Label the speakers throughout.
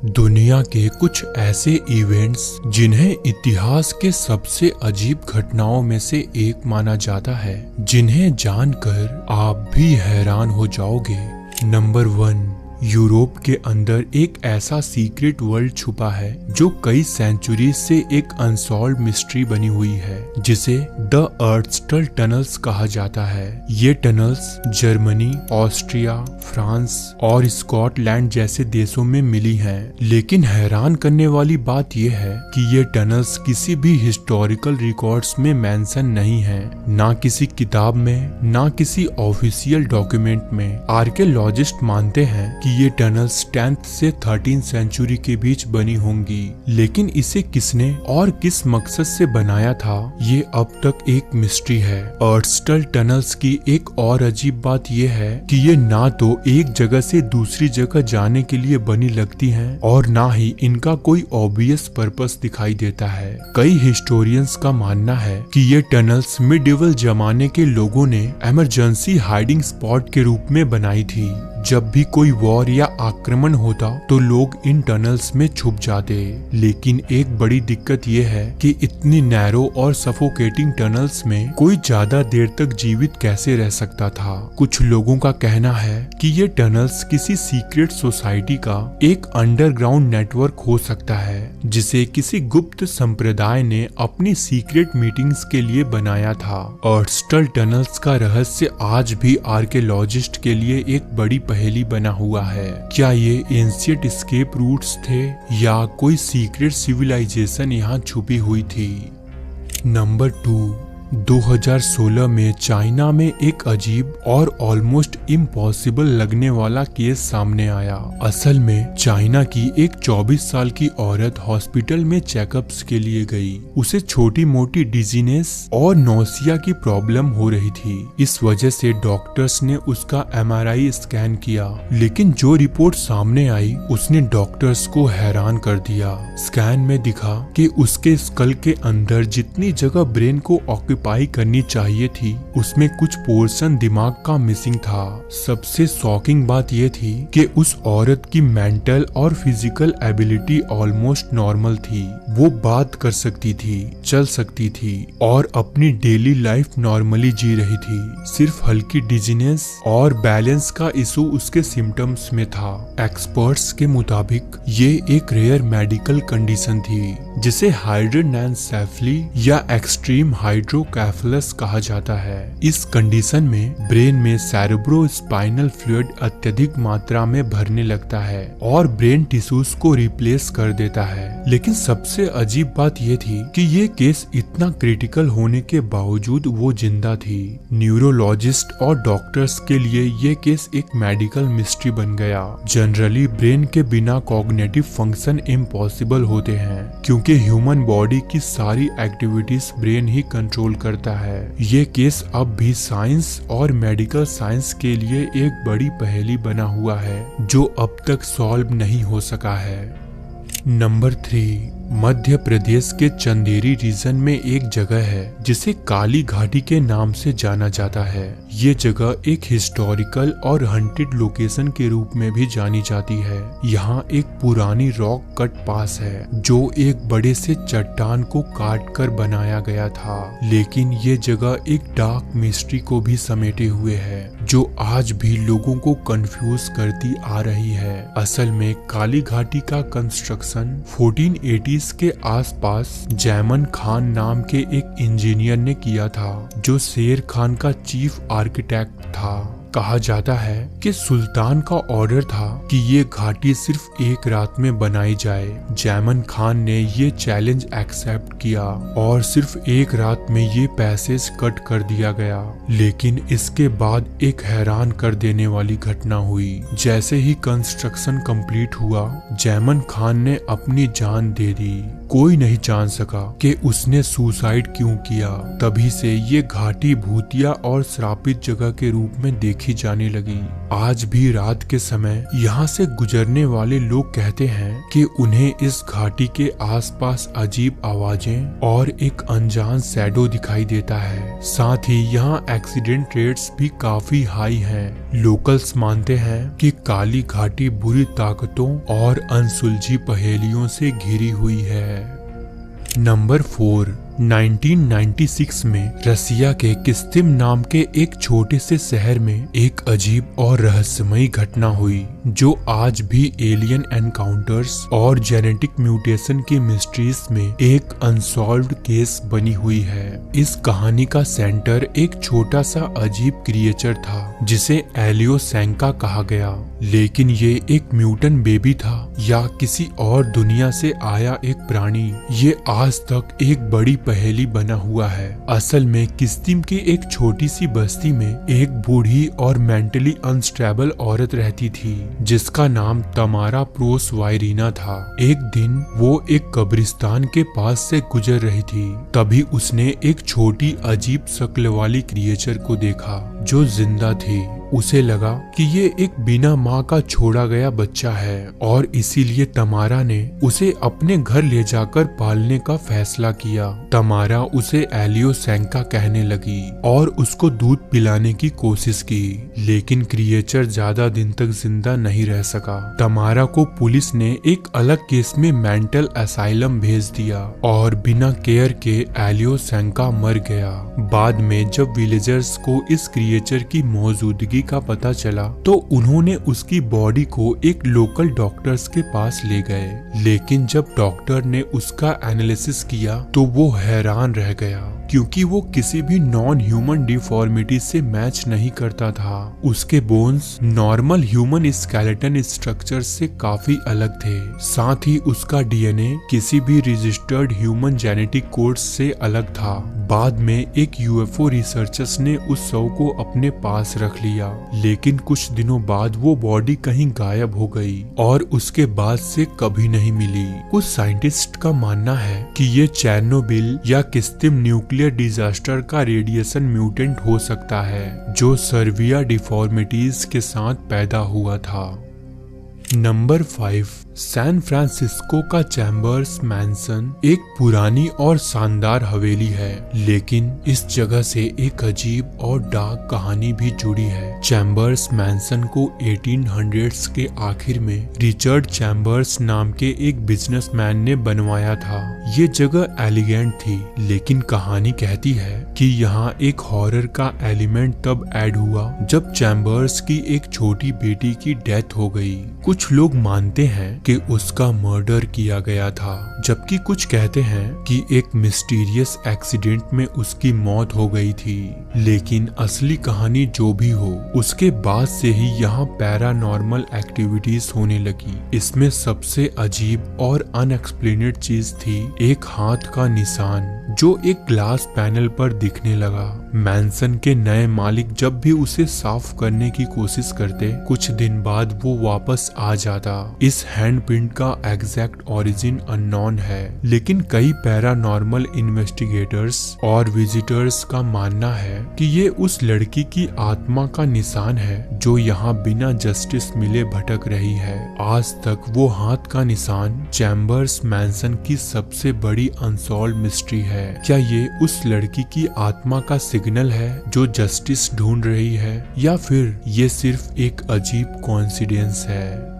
Speaker 1: दुनिया के कुछ ऐसे इवेंट्स जिन्हें इतिहास के सबसे अजीब घटनाओं में से एक माना जाता है, जिन्हें जानकर आप भी हैरान हो जाओगे। नंबर 1, यूरोप के अंदर एक ऐसा सीक्रेट वर्ल्ड छुपा है जो कई सेंचुरी से एक अनसॉल्व मिस्ट्री बनी हुई है, जिसे द अर्टस्टल टनल्स कहा जाता है। ये टनल्स जर्मनी, ऑस्ट्रिया, फ्रांस और स्कॉटलैंड जैसे देशों में मिली हैं। लेकिन हैरान करने वाली बात यह है कि ये टनल्स किसी भी हिस्टोरिकल रिकॉर्ड्स में मेंशन नहीं है, ना किसी किताब में, ना किसी ऑफिशियल डॉक्यूमेंट में। आर्कियोलॉजिस्ट मानते हैं कि ये टनल्स 10th से 13th सेंचुरी के बीच बनी होंगी, लेकिन इसे किसने और किस मकसद से बनाया था, ये अब तक एक मिस्ट्री है। अर्टस्टल टनल्स की एक और अजीब बात ये है कि ये ना तो एक जगह से दूसरी जगह जाने के लिए बनी लगती हैं और ना ही इनका कोई ऑब्वियस पर्पस दिखाई देता है। कई हिस्टोरियंस का मानना है कि ये टनल्स मिडिवल जमाने के लोगों ने इमरजेंसी हाइडिंग स्पॉट के रूप में बनाई थी। जब भी कोई वॉर या आक्रमण होता तो लोग इन टनल्स में छुप जाते। लेकिन एक बड़ी दिक्कत ये है कि इतनी नैरो और सफोकेटिंग टनल्स में कोई ज्यादा देर तक जीवित कैसे रह सकता था। कुछ लोगों का कहना है कि ये टनल्स किसी सीक्रेट सोसाइटी का एक अंडरग्राउंड नेटवर्क हो सकता है, जिसे किसी गुप्त संप्रदाय ने अपनी सीक्रेट मीटिंग्स के लिए बनाया था। अर्टस्टल टनल्स का रहस्य आज भी आर्कियोलॉजिस्ट के लिए एक बड़ी पहेली बना हुआ है। क्या ये एंशिएंट एस्केप रूट्स थे या कोई सीक्रेट सिविलाइजेशन यहाँ छुपी हुई थी। नंबर 2, 2016 में चाइना में एक अजीब और ऑलमोस्ट इम्पॉसिबल लगने वाला केस सामने आया। असल में चाइना की एक 24 साल की औरत हॉस्पिटल में चेकअप्स के लिए गई। उसे छोटी मोटी डिजीनेस और नौसिया की प्रॉब्लम हो रही थी। इस वजह से डॉक्टर्स ने उसका MRI स्कैन किया, लेकिन जो रिपोर्ट सामने आई उसने डॉक्टर्स को हैरान कर दिया। स्कैन में दिखा कि उसके स्कल के अंदर जितनी जगह ब्रेन को ऑक्यूपाई करनी चाहिए थी, उसमें कुछ पोर्शन दिमाग का मिसिंग था। सबसे शॉकिंग बात यह थी कि उस औरत की मेंटल और फिजिकल एबिलिटी ऑलमोस्ट नॉर्मल थी। वो बात कर सकती थी, चल सकती थी और अपनी डेली लाइफ नॉर्मली जी रही थी। सिर्फ हल्की डिजीनेस और बैलेंस का इशू उसके सिम्टम्स में था। एक्सपर्ट्स के मुताबिक ये एक रेयर मेडिकल कंडीशन थी, जिसे हाइड्रोनेनसेफली या एक्सट्रीम हाइड्रोकेफलस कहा जाता है। इस कंडीशन में ब्रेन में सेरेब्रोस्पाइनल फ्लूइड अत्यधिक मात्रा में भरने लगता है और ब्रेन टिश्यूज को रिप्लेस कर देता है। लेकिन सबसे अजीब बात यह थी कि ये केस इतना क्रिटिकल होने के बावजूद वो जिंदा थी। न्यूरोलॉजिस्ट और डॉक्टर्स के लिए ये केस एक मेडिकल मिस्ट्री बन गया। जनरली ब्रेन के बिना कॉग्निटिव फंक्शन इम्पॉसिबल होते हैं, क्योंकि ह्यूमन बॉडी की सारी एक्टिविटीज ब्रेन ही कंट्रोल करता है। ये केस अब भी साइंस और मेडिकल साइंस के लिए एक बड़ी पहेली बना हुआ है, जो अब तक सॉल्व नहीं हो सका है। नंबर 3, मध्य प्रदेश के चंदेरी रीजन में एक जगह है जिसे काली घाटी के नाम से जाना जाता है। ये जगह एक हिस्टोरिकल और हंटेड लोकेशन के रूप में भी जानी जाती है। यहाँ एक पुरानी रॉक कट पास है जो एक बड़े से चट्टान को काट कर बनाया गया था। लेकिन ये जगह एक डार्क मिस्ट्री को भी समेटे हुए है, जो आज भी लोगों को कंफ्यूज करती आ रही है। असल में काली घाटी का कंस्ट्रक्शन 1480 के आसपास जैमन खान नाम के एक इंजीनियर ने किया था, जो शेर खान का चीफ आर्किटेक्ट था। कहा जाता है कि सुल्तान का ऑर्डर था कि ये घाटी सिर्फ एक रात में बनाई जाए। जैमन खान ने ये चैलेंज एक्सेप्ट किया और सिर्फ एक रात में ये पैसेज कट कर दिया गया। लेकिन इसके बाद एक हैरान कर देने वाली घटना हुई। जैसे ही कंस्ट्रक्शन कंप्लीट हुआ, जैमन खान ने अपनी जान दे दी। कोई नहीं जान सका कि उसने सुसाइड क्यों किया। तभी से ये घाटी भूतिया और श्रापित जगह के रूप में देखी जाने लगी। आज भी रात के समय यहाँ से गुजरने वाले लोग कहते हैं कि उन्हें इस घाटी के आसपास अजीब आवाजें और एक अनजान शैडो दिखाई देता है। साथ ही यहाँ एक्सीडेंट रेट्स भी काफी हाई हैं। लोकल्स मानते हैं कि काली घाटी बुरी ताकतों और अनसुलझी पहेलियों से घिरी हुई है। नंबर 4, 1996 में रसिया के किस्तिम नाम के एक छोटे से शहर में एक अजीब और रहस्यमयी घटना हुई जो आज भी एलियन एनकाउंटर्स और जेनेटिक म्यूटेशन की मिस्ट्रीज में एक अनसॉल्व्ड केस बनी हुई है। इस कहानी का सेंटर एक छोटा सा अजीब क्रिएचर था जिसे एलियोसेंका कहा गया, लेकिन ये एक म्यूटेंट बेबी था या किसी और दुनिया से आया एक प्राणी, ये आज तक एक बड़ी पहेली बना हुआ है। असल में किस्तिम की एक छोटी सी बस्ती में एक बूढ़ी और मेंटली अनस्टेबल औरत रहती थी जिसका नाम तमारा प्रोसवायरिना था। एक दिन वो एक कब्रिस्तान के पास से गुजर रही थी, तभी उसने एक छोटी अजीब शक्ल वाली क्रिएचर को देखा जो जिंदा थी। उसे लगा कि ये एक बिना माँ का छोड़ा गया बच्चा है और इसीलिए तमारा ने उसे अपने घर ले जाकर पालने का फैसला किया। तमारा उसे एलियोसेंका कहने लगी और उसको दूध पिलाने की कोशिश की, लेकिन क्रिएचर ज्यादा दिन तक जिंदा नहीं रह सका। तमारा को पुलिस ने एक अलग केस में मेंटल असाइलम भेज दिया और बिना केयर के एलियोसेंका मर गया। बाद में जब विलेजर्स को इस क्रिएचर की मौजूदगी का पता चला तो उन्होंने उसकी बॉडी को एक लोकल डॉक्टर्स के पास ले गए, लेकिन जब डॉक्टर ने उसका एनालिसिस किया तो वो हैरान रह गया क्योंकि वो किसी भी नॉन ह्यूमन डिफॉर्मिटी से मैच नहीं करता था। उसके bones normal human skeleton structure से काफी अलग थे, साथ ही उसका डीएनए किसी भी रजिस्टर्ड ह्यूमन जेनेटिक कोड से अलग था। बाद में एक यूएफओ रिसर्चर्स ने उस शव को अपने पास रख लिया, लेकिन कुछ दिनों बाद वो बॉडी कहीं गायब हो गई और उसके बाद से कभी नहीं मिली। कुछ साइंटिस्ट का मानना है कि ये चेर्नोबिल या किस्तिम न्यूक्लियर डिजास्टर का रेडिएशन म्यूटेंट हो सकता है जो सर्विया डिफॉर्मिटीज के साथ पैदा हुआ था। नंबर 5, सैन फ्रांसिस्को का चैम्बर्स मैंसन एक पुरानी और शानदार हवेली है, लेकिन इस जगह से एक अजीब और डार्क कहानी भी जुड़ी है। चैम्बर्स मैंसन को 1800s के आखिर में रिचर्ड चैम्बर्स नाम के एक बिजनेसमैन ने बनवाया था। ये जगह एलिगेंट थी, लेकिन कहानी कहती है कि यहाँ एक हॉरर का एलिमेंट तब ऐड हुआ जब चैम्बर्स की एक छोटी बेटी की डेथ हो गई। कुछ लोग मानते हैं कि उसका मर्डर किया गया था, जबकि कुछ कहते हैं कि एक मिस्टीरियस एक्सीडेंट में उसकी मौत हो गई थी। लेकिन असली कहानी जो भी हो, उसके बाद से ही यहाँ पैरानॉर्मल एक्टिविटीज होने लगी। इसमें सबसे अजीब और अनएक्सप्लेनेड चीज थी एक हाथ का निशान जो एक ग्लास पैनल पर दिखने लगा। मैंसन के नए मालिक जब भी उसे साफ करने की कोशिश करते, कुछ दिन बाद वो वापस आ जाता। इस हैंडप्रिंट का एग्जैक्ट ओरिजिन अननोन है, लेकिन कई पैरानॉर्मल इन्वेस्टिगेटर्स और विजिटर्स का मानना है कि ये उस लड़की की आत्मा का निशान है जो यहाँ बिना जस्टिस मिले भटक रही है। आज तक वो हाथ का निशान चैम्बर्स मैंसन की सबसे बड़ी अनसॉल्व्ड मिस्ट्री है। क्या ये उस लड़की की आत्मा का सिग्नल है जो जस्टिस ढूंढ रही है, या फिर ये सिर्फ एक अजीब कोइंसिडेंस है?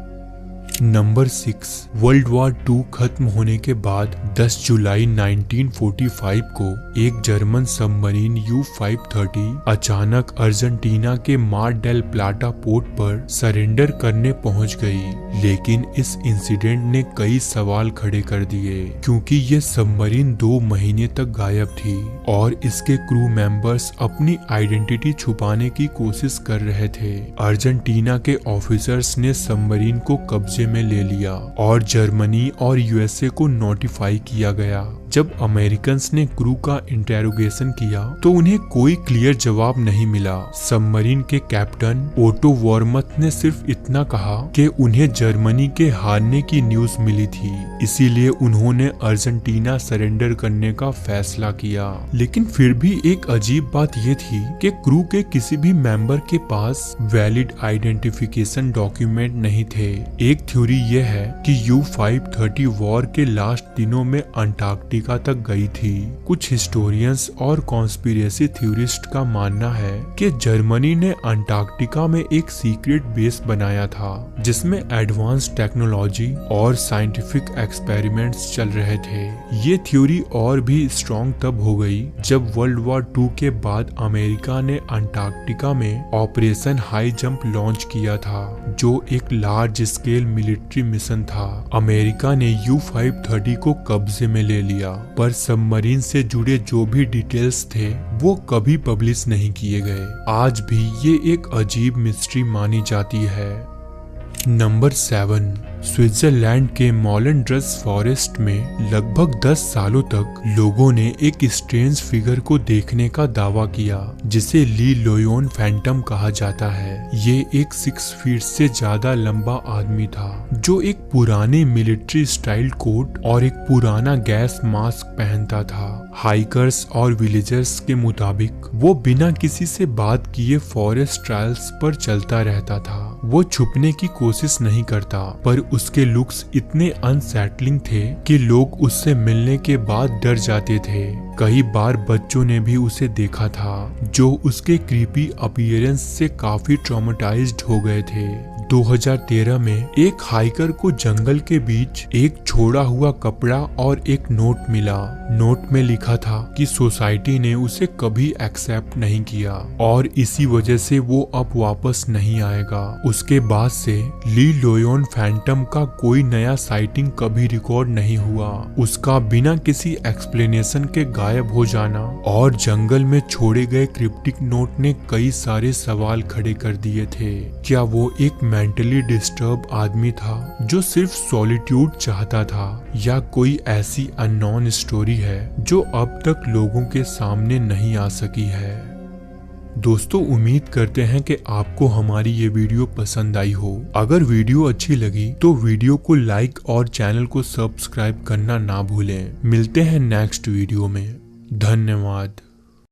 Speaker 1: नंबर 6, वर्ल्ड वॉर 2 खत्म होने के बाद 10 जुलाई 1945 को एक जर्मन सबमरीन U-530 अचानक अर्जेंटीना के मार डेल प्लाटा पोर्ट पर सरेंडर करने पहुंच गई। लेकिन इस इंसिडेंट ने कई सवाल खड़े कर दिए, क्योंकि ये सबमरीन 2 महीने तक गायब थी और इसके क्रू मेंबर्स अपनी आइडेंटिटी छुपाने की कोशिश कर रहे थे। अर्जेंटीना के ऑफिसर्स ने सबमरीन को कब्जे में ले लिया और जर्मनी और यूएसए को नोटिफाई किया गया। जब अमेरिकन्स ने क्रू का इंटेरोगेशन किया तो उन्हें कोई क्लियर जवाब नहीं मिला। सबमरीन के कैप्टन ओटो वॉर्मथ ने सिर्फ इतना कहा कि उन्हें जर्मनी के हारने की न्यूज मिली थी, इसीलिए उन्होंने अर्जेंटीना सरेंडर करने का फैसला किया। लेकिन फिर भी एक अजीब बात यह थी कि क्रू के किसी भी मेंबर के पास वैलिड आइडेंटिफिकेशन डॉक्यूमेंट नहीं थे। एक थ्योरी यह है कि U-530 वॉर के लास्ट दिनों में अंटार्कटिका अंटार्कटिका तक गई थी। कुछ हिस्टोरियंस और कॉन्स्पिरेसी थ्योरिस्ट का मानना है कि जर्मनी ने अंटार्कटिका में एक सीक्रेट बेस बनाया था जिसमें एडवांस टेक्नोलॉजी और साइंटिफिक एक्सपेरिमेंट्स चल रहे थे। ये थ्योरी और भी स्ट्रॉन्ग तब हो गई जब वर्ल्ड वॉर 2 के बाद अमेरिका ने अंटार्कटिका में ऑपरेशन हाई जंप लॉन्च किया था, जो एक लार्ज स्केल मिलिट्री मिशन था। अमेरिका ने U-530 को कब्जे में ले लिया, पर सबमरीन से जुड़े जो भी डिटेल्स थे वो कभी पब्लिश नहीं किए गए। आज भी ये एक अजीब मिस्ट्री मानी जाती है। नंबर 7, स्विट्जरलैंड के मोलेनड्रस फॉरेस्ट में लगभग 10 सालों तक लोगों ने एक स्ट्रेंज फिगर को देखने का दावा किया जिसे ली लोयोन फैंटम कहा जाता है। ये एक 6 फीट से ज्यादा लंबा आदमी था जो एक पुराने मिलिट्री स्टाइल कोट और एक पुराना गैस मास्क पहनता था। हाइकर्स और विलेजर्स के मुताबिक वो बिना किसी से बात किए फॉरेस्ट ट्रायल्स पर चलता रहता था। वो छुपने की कोशिश नहीं करता, पर उसके लुक्स इतने अनसेटलिंग थे कि लोग उससे मिलने के बाद डर जाते थे। कई बार बच्चों ने भी उसे देखा था जो उसके क्रीपी अपीयरेंस से काफी ट्रॉमेटाइज्ड हो गए थे। 2013 में एक हाइकर को जंगल के बीच एक छोड़ा हुआ कपड़ा और एक नोट मिला। नोट में लिखा था कि सोसाइटी ने उसे कभी एक्सेप्ट नहीं किया और इसी वजह से वो अब वापस नहीं आएगा। उसके बाद से ली लोयोन फैंटम का कोई नया साइटिंग कभी रिकॉर्ड नहीं हुआ। उसका बिना किसी एक्सप्लेनेशन के गायब हो जाना और जंगल में छोड़े गए क्रिप्टिक नोट ने कई सारे सवाल खड़े कर दिए थे। क्या वो एक मेंटली डिस्टर्ब आदमी था जो सिर्फ सॉलिट्यूड चाहता था, या कोई ऐसी अननोन स्टोरी है जो अब तक लोगों के सामने नहीं आ सकी है? दोस्तों, उम्मीद करते हैं कि आपको हमारी ये वीडियो पसंद आई हो। अगर वीडियो अच्छी लगी तो वीडियो को लाइक और चैनल को सब्सक्राइब करना ना भूलें। मिलते हैं नेक्स्ट वीडियो में। धन्यवाद।